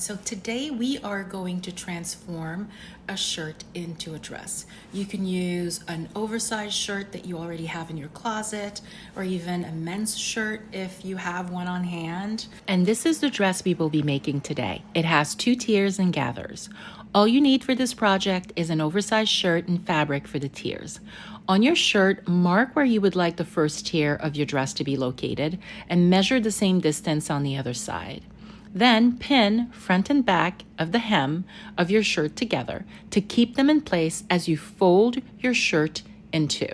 So today we are going to transform a shirt into a dress. You can use an oversized shirt that you already have in your closet, or even a men's shirt if you have one on hand. And this is the dress we will be making today. It has 2 tiers and gathers. All you need for this project is an oversized shirt and fabric for the tiers. On your shirt, mark where you would like the first tier of your dress to be located and measure the same distance on the other side. Then pin front and back of the hem of your shirt together to keep them in place as you fold your shirt in two.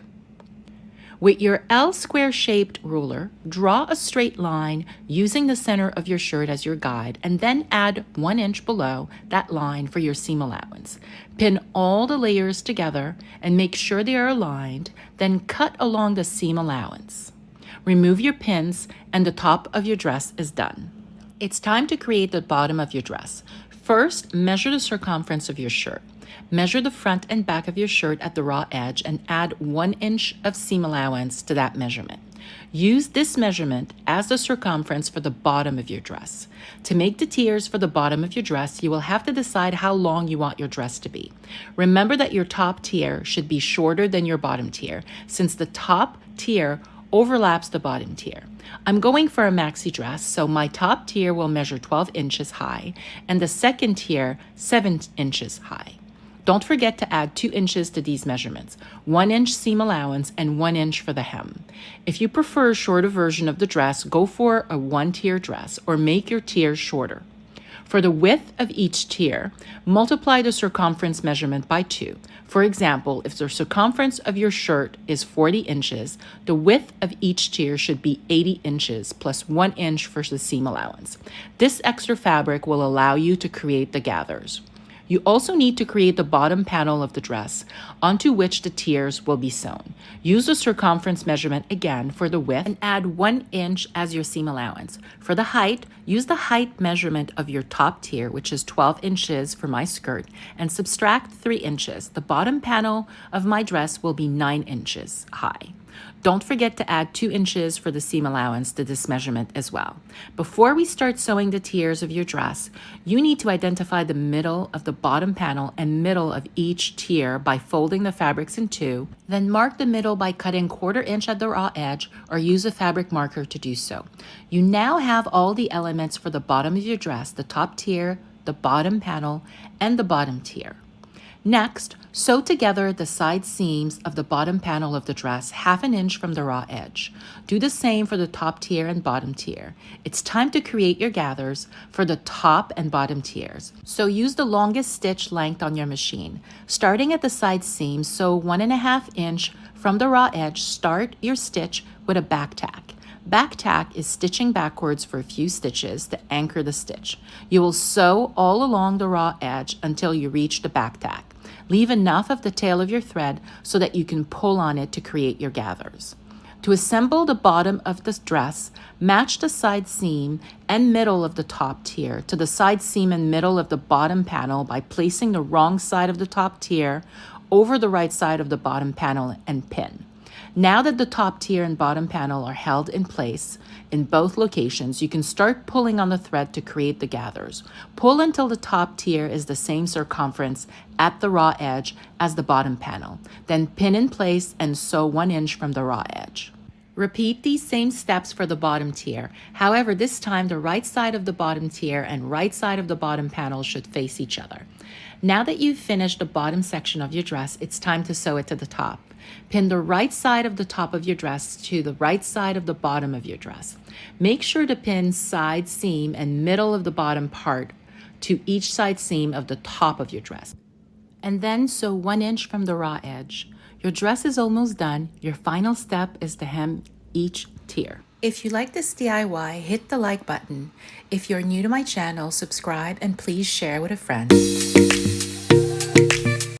With your L square-shaped ruler, draw a straight line using the center of your shirt as your guide, and then add 1 inch below that line for your seam allowance. Pin all the layers together and make sure they are aligned, then cut along the seam allowance. Remove your pins and the top of your dress is done. It's time to create the bottom of your dress. First, measure the circumference of your shirt. Measure the front and back of your shirt at the raw edge and add 1 inch of seam allowance to that measurement. Use this measurement as the circumference for the bottom of your dress. To make the tiers for the bottom of your dress, you will have to decide how long you want your dress to be. Remember that your top tier should be shorter than your bottom tier, since the top tier overlaps the bottom tier. I'm going for a maxi dress, so my top tier will measure 12 inches high and the second tier 7 inches high. Don't forget to add 2 inches to these measurements, 1 inch seam allowance and 1 inch for the hem. If you prefer a shorter version of the dress, go for a 1-tier dress or make your tiers shorter. For the width of each tier, multiply the circumference measurement by 2. For example, if the circumference of your shirt is 40 inches, the width of each tier should be 80 inches plus 1 inch for the seam allowance. This extra fabric will allow you to create the gathers. You also need to create the bottom panel of the dress onto which the tiers will be sewn. Use the circumference measurement again for the width and add 1 inch as your seam allowance. For the height, use the height measurement of your top tier, which is 12 inches for my skirt, and subtract 3 inches. The bottom panel of my dress will be 9 inches high. Don't forget to add 2 inches for the seam allowance to this measurement as well. Before we start sewing the tiers of your dress, you need to identify the middle of the bottom panel and middle of each tier by folding the fabrics in two. Then mark the middle by cutting 1/4 inch at the raw edge or use a fabric marker to do so. You now have all the elements for the bottom of your dress, the top tier, the bottom panel, and the bottom tier. Next, sew together the side seams of the bottom panel of the dress 1/2 inch from the raw edge. Do the same for the top tier and bottom tier. It's time to create your gathers for the top and bottom tiers. So use the longest stitch length on your machine. Starting at the side seam, sew 1.5 inch from the raw edge. Start your stitch with a back tack. Back tack is stitching backwards for a few stitches to anchor the stitch. You will sew all along the raw edge until you reach the back tack. Leave enough of the tail of your thread so that you can pull on it to create your gathers. To assemble the bottom of the dress, match the side seam and middle of the top tier to the side seam and middle of the bottom panel by placing the wrong side of the top tier over the right side of the bottom panel and pin. Now that the top tier and bottom panel are held in place in both locations, you can start pulling on the thread to create the gathers. Pull until the top tier is the same circumference at the raw edge as the bottom panel. Then pin in place and sew 1 inch from the raw edge. Repeat these same steps for the bottom tier. However, this time the right side of the bottom tier and right side of the bottom panel should face each other. Now that you've finished the bottom section of your dress, it's time to sew it to the top. Pin the right side of the top of your dress to the right side of the bottom of your dress. Make sure to pin side seam and middle of the bottom part to each side seam of the top of your dress. And then sew 1 inch from the raw edge. Your dress is almost done. Your final step is to hem each tier. If you like this DIY, hit the like button. If you're new to my channel, subscribe and please share with a friend.